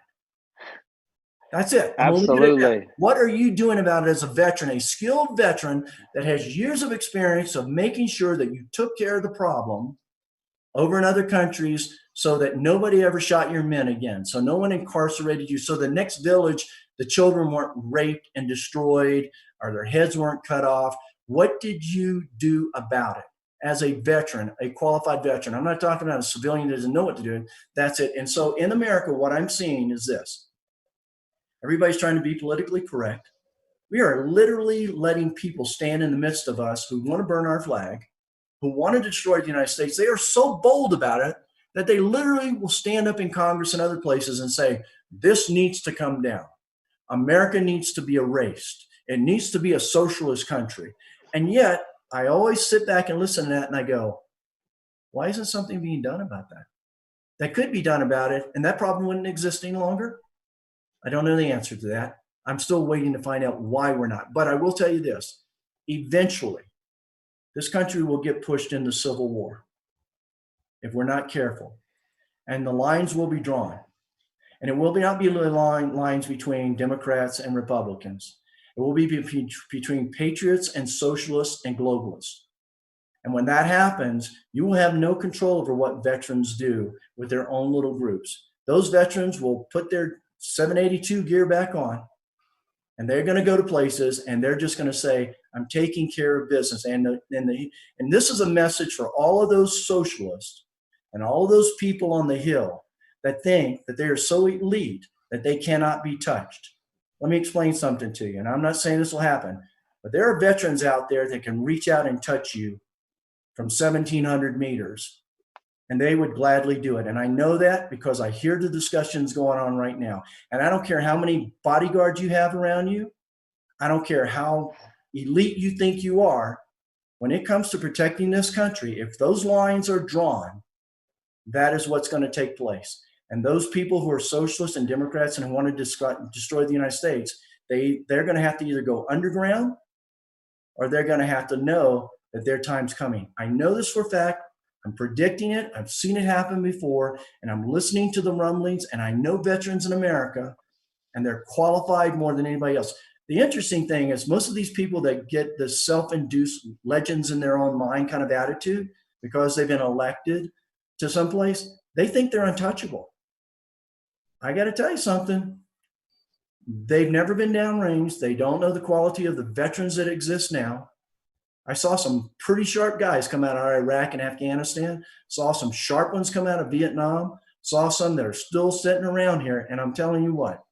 That's it. Absolutely. What are you doing about it as a veteran, a skilled veteran that has years of experience of making sure that you took care of the problem over in other countries so that nobody ever shot your men again, so no one incarcerated you, so the next village, the children weren't raped and destroyed or their heads weren't cut off? What did you do about it as a veteran, a qualified veteran? I'm not talking about a civilian that doesn't know what to do. That's it. And so in America, what I'm seeing is this. Everybody's trying to be politically correct. We are literally letting people stand in the midst of us who want to burn our flag, who want to destroy the United States. They are so bold about it that they literally will stand up in Congress and other places and say, this needs to come down. America needs to be erased. It needs to be a socialist country. And yet, I always sit back and listen to that and I go, why isn't something being done about that? That could be done about it, and that problem wouldn't exist any longer. I don't know the answer to that. I'm still waiting to find out why we're not. But I will tell you this, eventually, this country will get pushed into civil war if we're not careful. And the lines will be drawn. And it will not be lines between Democrats and Republicans. It will be between patriots and socialists and globalists. And when that happens, you will have no control over what veterans do with their own little groups. Those veterans will put their 782 gear back on, and they're going to go to places, and they're just going to say, I'm taking care of business. And this is a message for all of those socialists and all of those people on the Hill that think that they are so elite that they cannot be touched. Let me explain something to you, and I'm not saying this will happen, but there are veterans out there that can reach out and touch you from 1,700 meters, and they would gladly do it. And I know that because I hear the discussions going on right now. And I don't care how many bodyguards you have around you. I don't care how elite you think you are. When it comes to protecting this country, if those lines are drawn, that is what's going to take place. And those people who are socialists and Democrats and who want to destroy the United States, they're going to have to either go underground or they're going to have to know that their time's coming. I know this for a fact. I'm predicting it. I've seen it happen before, and I'm listening to the rumblings, and I know veterans in America, and they're qualified more than anybody else. The interesting thing is most of these people that get this self-induced legends in their own mind kind of attitude because they've been elected to someplace, they think they're untouchable. I got to tell you something. They've never been downrange. They don't know the quality of the veterans that exist now. I saw some pretty sharp guys come out of Iraq and Afghanistan, saw some sharp ones come out of Vietnam, saw some that are still sitting around here. And I'm telling you what,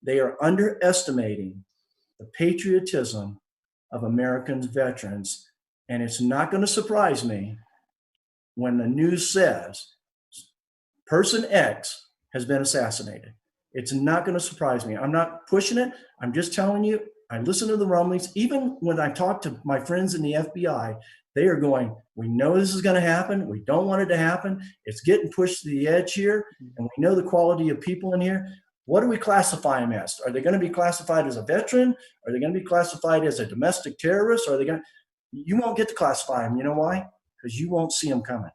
they are underestimating the patriotism of American veterans. And it's not going to surprise me when the news says person X has been assassinated. It's not going to surprise me. I'm not pushing it. I'm just telling you, I listen to the rumblings. Even when I talk to my friends in the FBI, they are going, we know this is going to happen. We don't want it to happen. It's getting pushed to the edge here. And we know the quality of people in here. What do we classify them as? Are they going to be classified as a veteran? Are they going to be classified as a domestic terrorist? Are they going to, you won't get to classify them. You know why? Because you won't see them coming.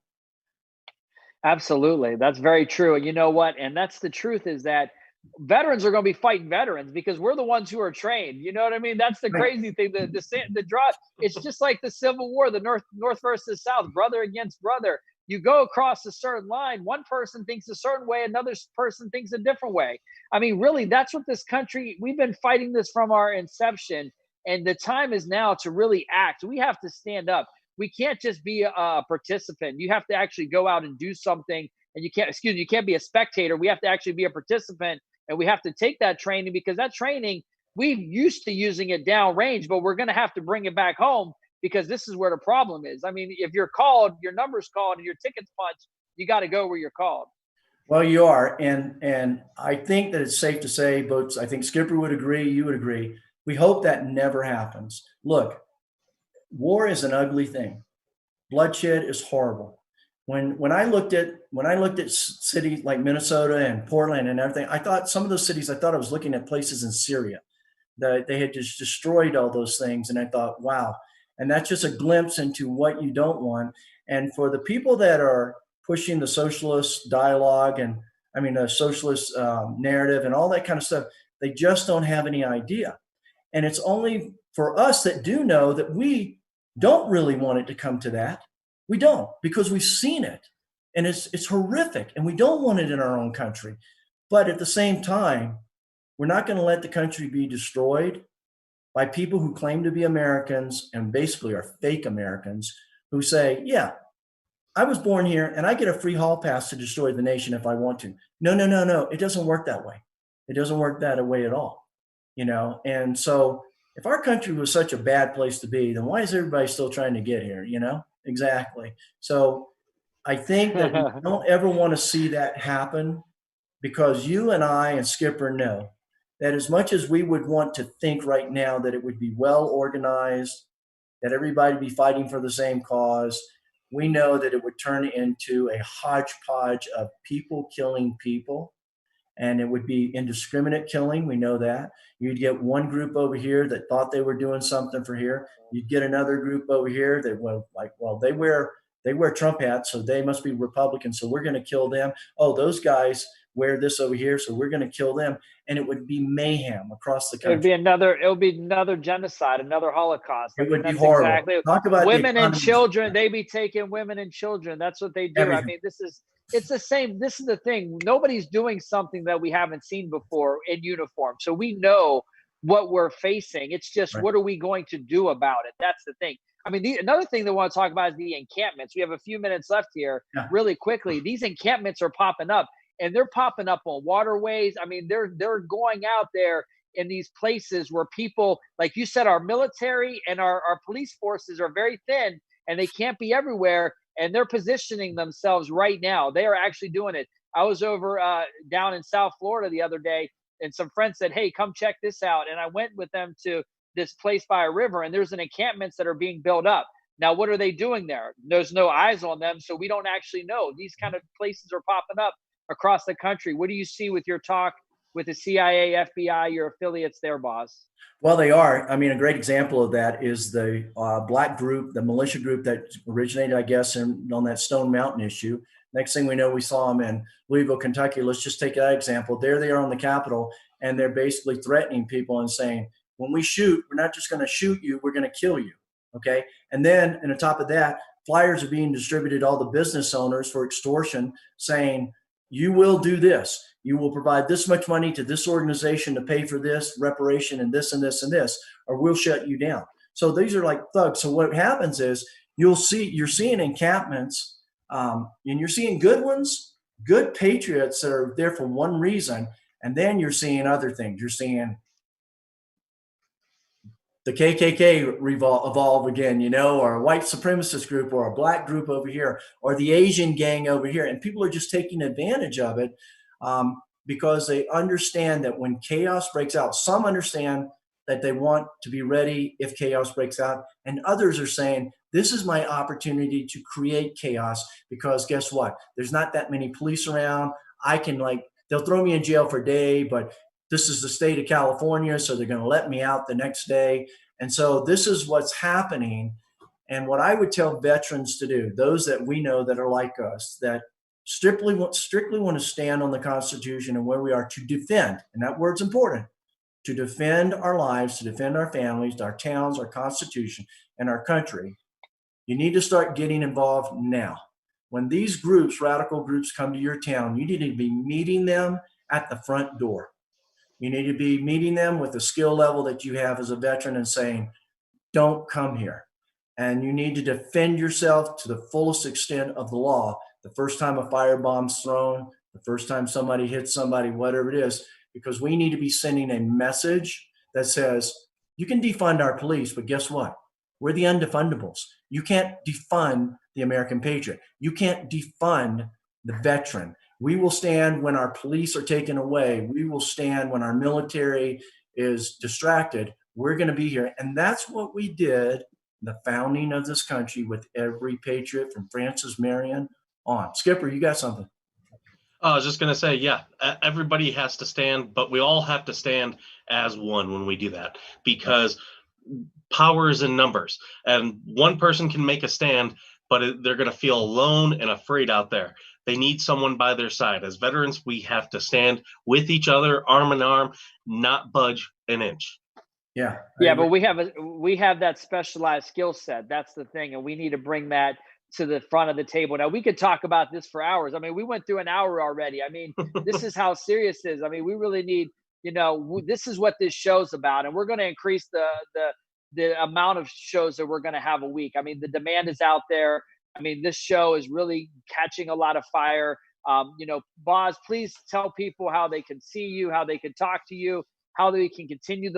Absolutely. That's very true. And you know what? And that's the truth is that veterans are going to be fighting veterans because we're the ones who are trained. You know what I mean? That's the crazy thing. The draw. It's just like the Civil War, the North versus South, brother against brother. You go across a certain line. One person thinks a certain way. Another person thinks a different way. I mean, really, that's what this country, we've been fighting this from our inception. And the time is now to really act. We have to stand up. We can't just be a participant. You have to actually go out and do something. And you can't be a spectator. We have to actually be a participant. And we have to take that training because that training, we're used to using it downrange, but we're going to have to bring it back home because this is where the problem is. I mean, if you're called, your number's called, and your ticket's punched, you got to go where you're called. Well, you are. And I think that it's safe to say, but I think Skipper would agree, you would agree. We hope that never happens. Look, war is an ugly thing. Bloodshed is horrible. When I looked at cities like Minnesota and Portland and everything, I thought some of those cities, I was looking at places in Syria that they had just destroyed all those things. And I thought, wow. And that's just a glimpse into what you don't want. And for the people that are pushing the socialist dialogue and the socialist narrative and all that kind of stuff, they just don't have any idea. And it's only for us that do know that we don't really want it to come to that. We don't, because we've seen it and it's horrific and we don't want it in our own country. But at the same time, we're not going to let the country be destroyed by people who claim to be Americans and basically are fake Americans who say, yeah, I was born here and I get a free hall pass to destroy the nation if I want to. No. It doesn't work that way. It doesn't work that way at all. And so if our country was such a bad place to be, then why is everybody still trying to get here? Exactly. So I think that we don't ever want to see that happen, because you and I and Skipper know that as much as we would want to think right now that it would be well organized, that everybody be fighting for the same cause, we know that it would turn into a hodgepodge of people killing people, and it would be indiscriminate killing. We know that. You'd get one group over here that thought they were doing something for here. You'd get another group over here that, well, they wear Trump hats, so they must be Republicans, so we're going to kill them. Oh, those guys wear this over here, so we're going to kill them. And it would be mayhem across the country. It would be another genocide, another Holocaust. It would be horrible. Exactly. Talk about women and children. They be taking women and children. That's what they do. Everything. I mean, it's the same. This is the thing. Nobody's doing something that we haven't seen before in uniform. So we know what we're facing. It's just, right, what are we going to do about it? That's the thing. I mean, another thing that I want to talk about is the encampments. We have a few minutes left here. Yeah. Really quickly. These encampments are popping up. And they're popping up on waterways. I mean, they're going out there in these places where people, like you said, our military and our police forces are very thin and they can't be everywhere. And they're positioning themselves right now. They are actually doing it. I was over down in South Florida the other day, and some friends said, hey, come check this out. And I went with them to this place by a river, and there's an encampments that are being built up. Now, what are they doing there? There's no eyes on them, so we don't actually know. These kind of places are popping up across the country. What do you see with your talk with the CIA, FBI, your affiliates there, boss? Well, they are. I mean, a great example of that is the black group, the militia group that originated, I guess, on that Stone Mountain issue. Next thing we know, we saw them in Louisville, Kentucky. Let's just take that example. There they are on the Capitol, and they're basically threatening people and saying, when we shoot, we're not just going to shoot you, we're going to kill you. Okay. And then on top of that, flyers are being distributed to all the business owners for extortion, saying, you will do this. You will provide this much money to this organization to pay for this reparation and this and this and this, or we'll shut you down. So these are like thugs. So what happens is you're seeing encampments, and you're seeing good ones, good patriots that are there for one reason, and then you're seeing other things. You're seeing the KKK evolve again, or a white supremacist group, or a black group over here, or the Asian gang over here. And people are just taking advantage of it because they understand that when chaos breaks out, some understand that they want to be ready if chaos breaks out. And others are saying, this is my opportunity to create chaos, because guess what? There's not that many police around. I can they'll throw me in jail for a day, but this is the state of California, so they're going to let me out the next day. And so this is what's happening. And what I would tell veterans to do, those that we know that are like us, that strictly want to stand on the Constitution and where we are to defend, and that word's important, to defend our lives, to defend our families, our towns, our Constitution, and our country. You need to start getting involved now. When these groups, radical groups, come to your town, you need to be meeting them at the front door. You need to be meeting them with the skill level that you have as a veteran and saying, don't come here. And you need to defend yourself to the fullest extent of the law. The first time a firebomb's thrown, the first time somebody hits somebody, whatever it is, because we need to be sending a message that says, you can defund our police, but guess what? We're the undefundables. You can't defund the American patriot. You can't defund the veteran. We will stand when our police are taken away. We will stand when our military is distracted. We're going to be here. And that's what we did in the founding of this country with every patriot from Francis Marion on. Skipper, you got something? I was just going to say, yeah, everybody has to stand, but we all have to stand as one when we do that, because power is in numbers, and one person can make a stand, but they're going to feel alone and afraid out there. They need someone by their side. As veterans, we have to stand with each other, arm in arm, not budge an inch. Yeah. Yeah, but we have that specialized skill set. That's the thing, and we need to bring that to the front of the table. Now, we could talk about this for hours. I mean, we went through an hour already. I mean, this is how serious it is. I mean, we really need, this is what this show's about, and we're going to increase the amount of shows that we're going to have a week. I mean, the demand is out there. I mean, this show is really catching a lot of fire. Boz, please tell people how they can see you, how they can talk to you, how they can continue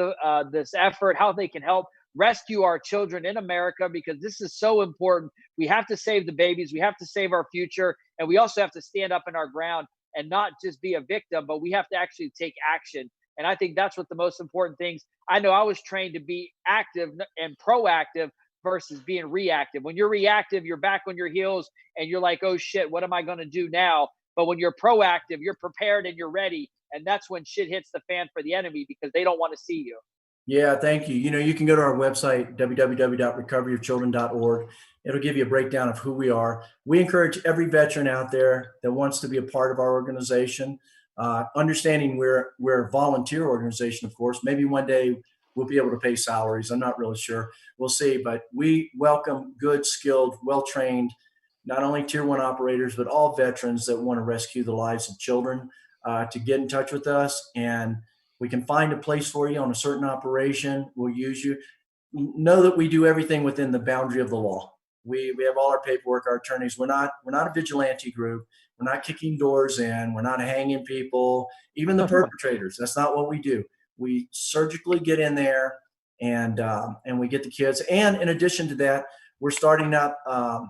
this effort, how they can help rescue our children in America, because this is so important. We have to save the babies. We have to save our future. And we also have to stand up in our ground and not just be a victim, but we have to actually take action. And I think that's what the most important things. I know I was trained to be active and proactive versus being reactive. When you're reactive, you're back on your heels and you're like, oh shit, what am I going to do now? But when you're proactive, you're prepared and you're ready. And that's when shit hits the fan for the enemy, because they don't want to see you. Yeah, thank you. You know, you can go to our website, www.recoveryofchildren.org. It'll give you a breakdown of who we are. We encourage every veteran out there that wants to be a part of our organization, understanding we're a volunteer organization, of course. Maybe one day we'll be able to pay salaries. I'm not really sure. We'll see. But we welcome good, skilled, well-trained, not only Tier 1 operators, but all veterans that want to rescue the lives of children to get in touch with us. And we can find a place for you on a certain operation. We'll use you. Know that we do everything within the boundary of the law. We have all our paperwork, our attorneys. We're not a vigilante group. We're not kicking doors in. We're not hanging people, even the perpetrators. That's not what we do. We surgically get in there and we get the kids. And in addition to that, we're starting up a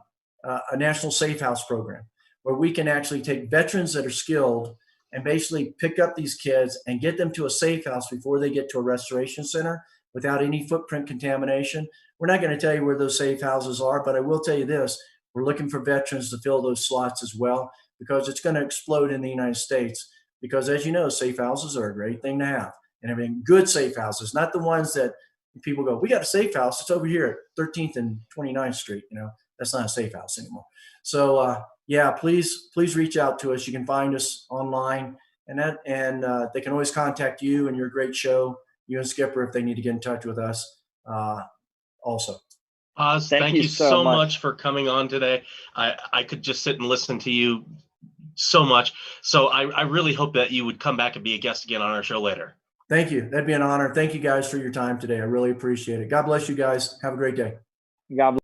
national safe house program where we can actually take veterans that are skilled and basically pick up these kids and get them to a safe house before they get to a restoration center without any footprint contamination. We're not going to tell you where those safe houses are, but I will tell you this. We're looking for veterans to fill those slots as well, because it's going to explode in the United States. Because as you know, safe houses are a great thing to have. And I mean, good safe houses, not the ones that people go, we got a safe house. It's over here at 13th and 29th Street. You know, that's not a safe house anymore. So, yeah, please reach out to us. You can find us online, and they can always contact you and your great show, you and Skipper, if they need to get in touch with us also. Oz, thank you so much for coming on today. I could just sit and listen to you so much. So I really hope that you would come back and be a guest again on our show later. Thank you. That'd be an honor. Thank you guys for your time today. I really appreciate it. God bless you guys. Have a great day. God bless.